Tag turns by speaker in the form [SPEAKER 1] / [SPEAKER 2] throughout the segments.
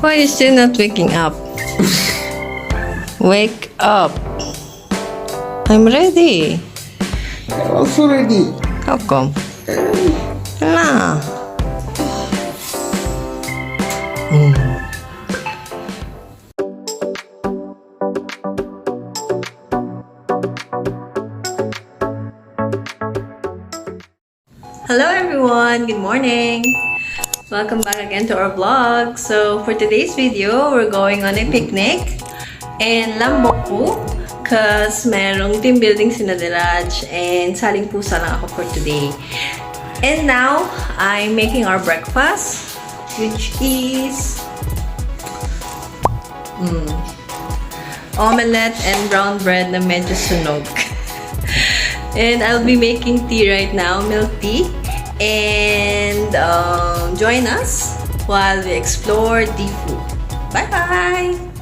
[SPEAKER 1] Why are you still not waking up? Wake up. I'm ready.
[SPEAKER 2] I'm also ready.
[SPEAKER 1] How come? Nah. Hello everyone, good morning. Welcome back again to our vlog. So for today's video, we're going on a picnic in Lang-voku because merong team building sina Diraj and saling pusa lang ako for today. And now, I'm making our breakfast, which is omelette and brown bread na medyo sunog. And I'll be making tea right now, milk tea. And join us while we explore Diphu. Bye-bye!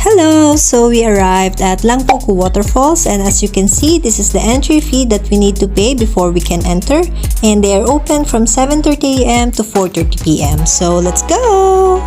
[SPEAKER 3] Hello! So we arrived at Lang-voku Waterfalls, and as you can see, this is the entry fee that we need to pay before we can enter, and they are open from 7:30 a.m. to 4:30 p.m. So let's go!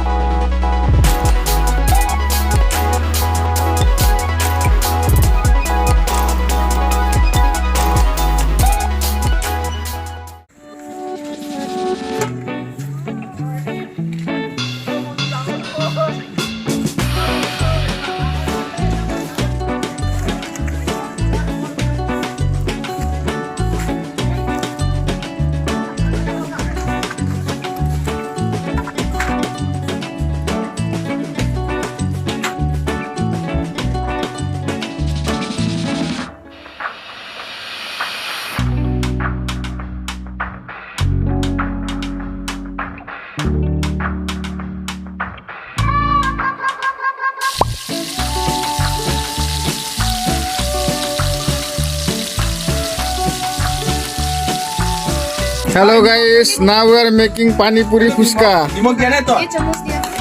[SPEAKER 2] Hello guys, now we are making pani puri fuska.
[SPEAKER 4] নিমখ দিয়া নাই তই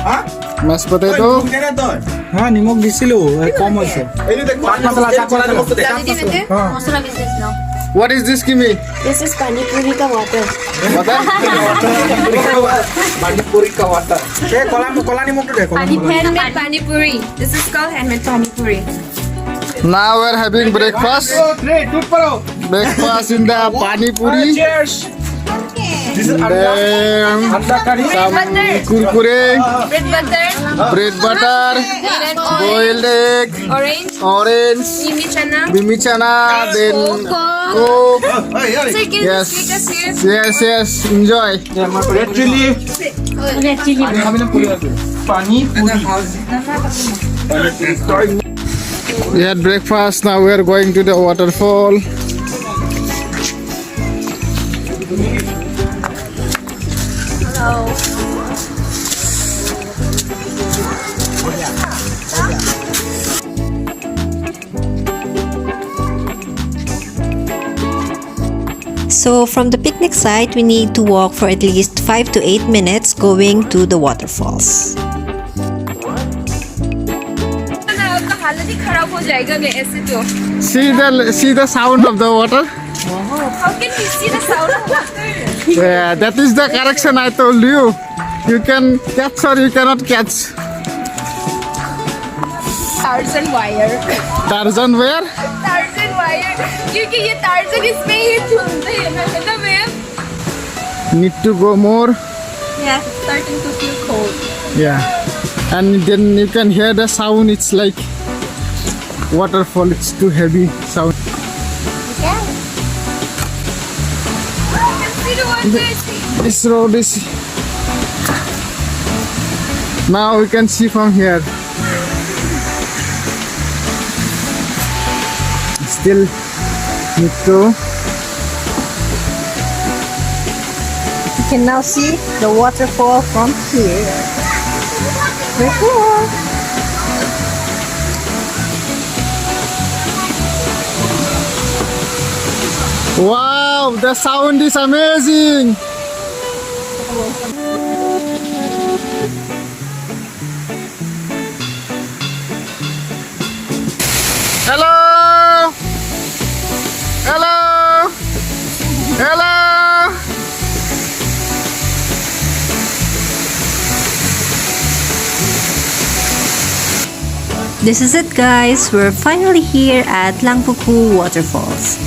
[SPEAKER 4] হ্যাঁ
[SPEAKER 2] Mashed potato.
[SPEAKER 4] নিমখ দিয়া নাই তই
[SPEAKER 5] হ্যাঁ নিমখ দিছিলো কম হৈছে
[SPEAKER 4] এইটো দেখ চাট মছলা চাট মছলা নিমখটো দেখ
[SPEAKER 6] Masala business now.
[SPEAKER 2] What is this, Kimi?
[SPEAKER 6] This is pani puri ka water.
[SPEAKER 2] Water?
[SPEAKER 4] pani puri ka water
[SPEAKER 5] এই কলা নিমখটো দে কলা
[SPEAKER 6] Handmade pani puri. This is called handmade pani puri.
[SPEAKER 2] Now we are having breakfast. Breakfast in the pani puri.
[SPEAKER 4] cheers this is
[SPEAKER 2] Then
[SPEAKER 4] anda curry
[SPEAKER 2] some kurkure, bread butter, boiled egg, orange, bimi chana, then coke. Yes, yes, enjoy.
[SPEAKER 4] red chili pani puri
[SPEAKER 2] We had breakfast, now we are going to the waterfall.
[SPEAKER 3] So from the picnic site, we need to walk for at least 5 to 8 minutes going to the waterfalls.
[SPEAKER 2] See the sound of the water?
[SPEAKER 6] How can we see the sound of water?
[SPEAKER 2] Yeah, that is the correction I told you. You can catch or you cannot catch.
[SPEAKER 6] Tarzan wire.
[SPEAKER 2] Tarzan where?
[SPEAKER 6] Tarzan wire. क्योंकि ये Tarzan इसमें ही झूलते हैं ना wave.
[SPEAKER 2] Need to go more.
[SPEAKER 6] Yeah, starting to feel cold.
[SPEAKER 2] Yeah. And then you can hear the sound, it's like waterfall, it's too heavy sound.
[SPEAKER 6] Yeah. I can see the water.
[SPEAKER 2] This road is Now we can see from here. Still need to.
[SPEAKER 3] You can now see the waterfall from here. Very cool.
[SPEAKER 2] Wow, the sound is amazing. Hello. Hello. Hello.
[SPEAKER 3] This is it, guys. We're finally here at Lang-voku Waterfalls.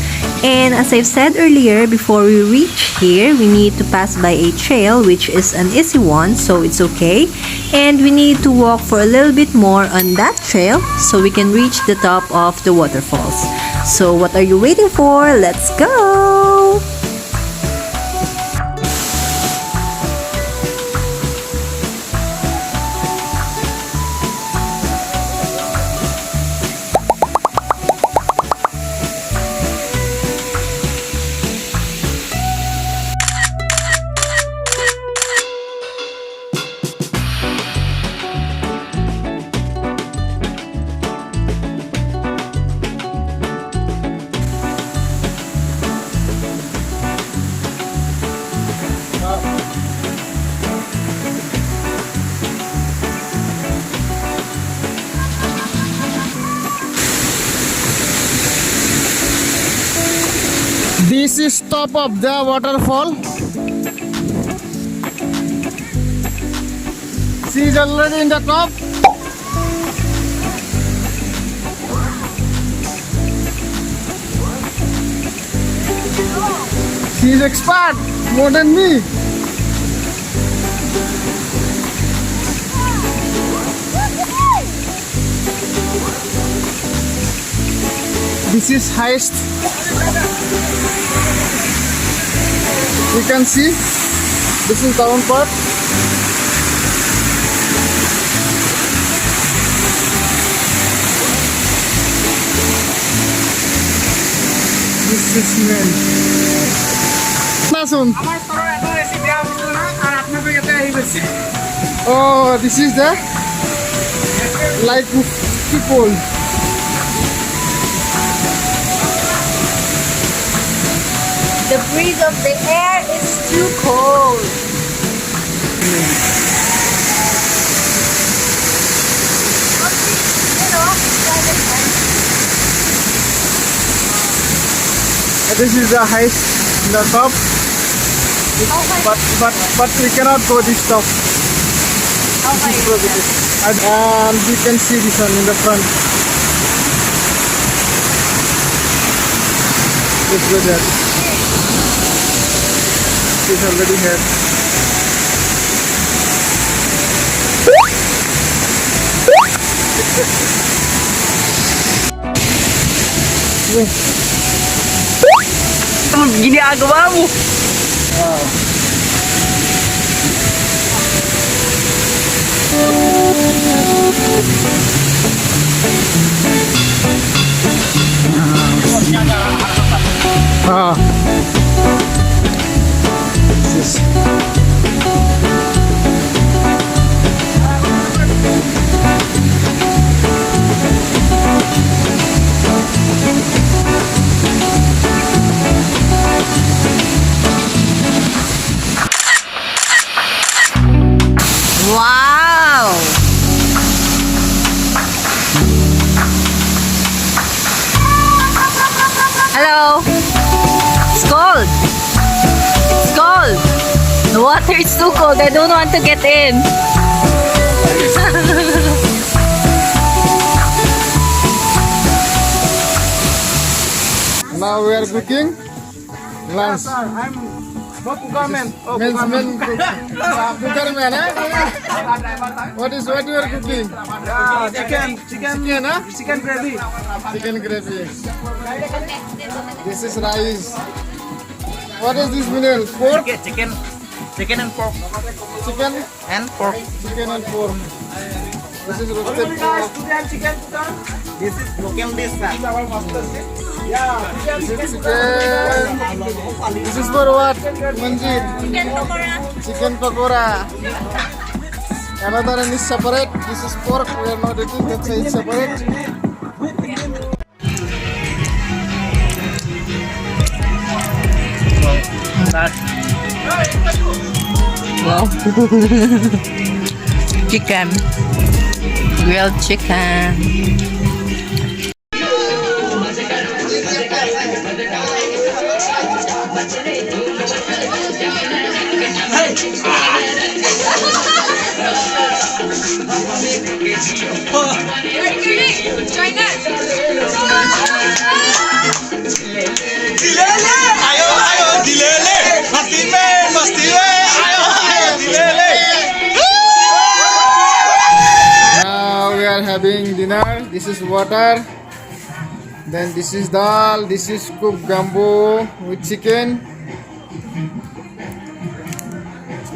[SPEAKER 3] And as I've said earlier, before we reach here, we need to pass by a trail, which is an easy one, so it's okay. And we need to walk for a little bit more on that trail so we can reach the top of the waterfalls. So what are you waiting for? Let's go!
[SPEAKER 2] This is top of the waterfall. She is already in the top. She is expert, more than me. This is highest. You can see this is down part. This is main. Nasun. Oh, this is the like people.
[SPEAKER 3] The breeze of the air is too cold.
[SPEAKER 2] This is the highest in the top. But we cannot go this top. This is prohibited. And you can see this one in the front. Let's go there. It's already here.
[SPEAKER 1] Gini agawamu.
[SPEAKER 2] Yes.
[SPEAKER 3] Wow! Hello! It's cold! It's cold! The water is too cold. I don't want to get in.
[SPEAKER 2] Now we are cooking lunch.
[SPEAKER 5] I'm Bokugamen.
[SPEAKER 2] Men cooker man, eh? What you are cooking?
[SPEAKER 5] Chicken gravy.
[SPEAKER 2] Chicken gravy. This is rice. What is this mineral? Pork?
[SPEAKER 5] Chicken.
[SPEAKER 4] Chicken and pork.
[SPEAKER 2] Chicken
[SPEAKER 4] And pork.
[SPEAKER 2] chicken and pork. This is roasted pork.
[SPEAKER 4] This is local dish, sir.
[SPEAKER 2] This is chicken. This is for what? Manjit. Chicken pakora. Another one is separate. This is pork. We are not eating. That's why it's separate.
[SPEAKER 1] Wow. Chicken. Grilled chicken.
[SPEAKER 6] Join us.
[SPEAKER 4] Dilele! Ayo, ayo, dilele! Masti be, ayo, ayo, dilele!
[SPEAKER 2] Now we are having dinner. This is water. Then this is dal. This is cooked gumbo with chicken.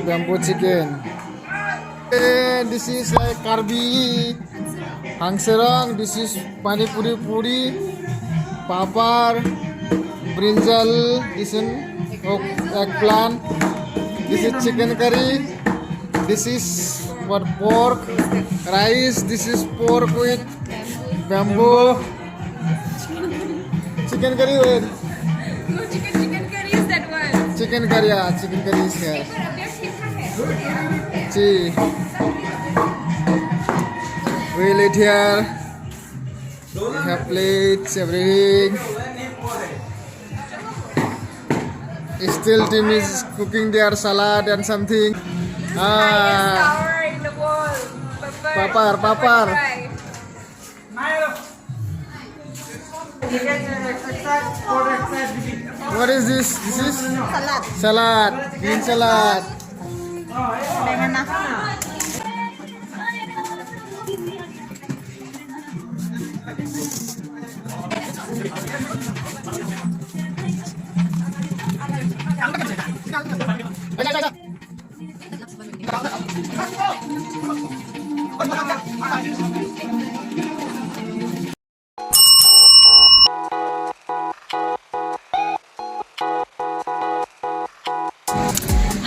[SPEAKER 2] Gumbo chicken. And this is like Karbi Anglong. This is pani puri, papar, brinjal. This is eggplant. This is chicken curry. This is what pork, rice. This is pork with bamboo. Chicken curry with
[SPEAKER 6] No, chicken curry is that one.
[SPEAKER 2] chicken curry. Yeah, chicken curry is here. See, we'll eat here. We have plates, everything. Still team is cooking their salad and something.
[SPEAKER 6] Tower in the wall.
[SPEAKER 2] Papar.
[SPEAKER 6] Right.
[SPEAKER 2] What is this? This is salad. Green salad.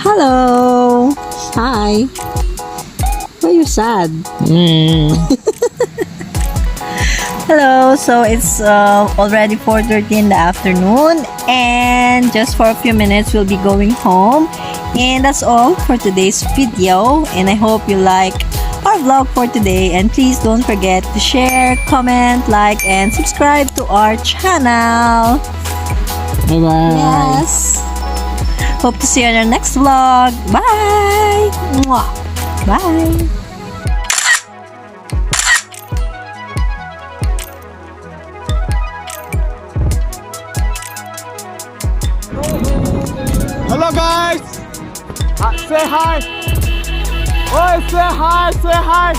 [SPEAKER 3] Hello. Hi. Why are you sad? Hello. So it's already 4:30 in the afternoon, and just for a few minutes we'll be going home. And that's all for today's video. And I hope you like our vlog for today. And please don't forget to share, comment, like, and subscribe to our channel.
[SPEAKER 2] Bye bye.
[SPEAKER 3] Yes. Hope to see you on our next vlog. Bye. Mwah. Bye.
[SPEAKER 2] Hello guys. Say hi. Oh, say hi. Say hi.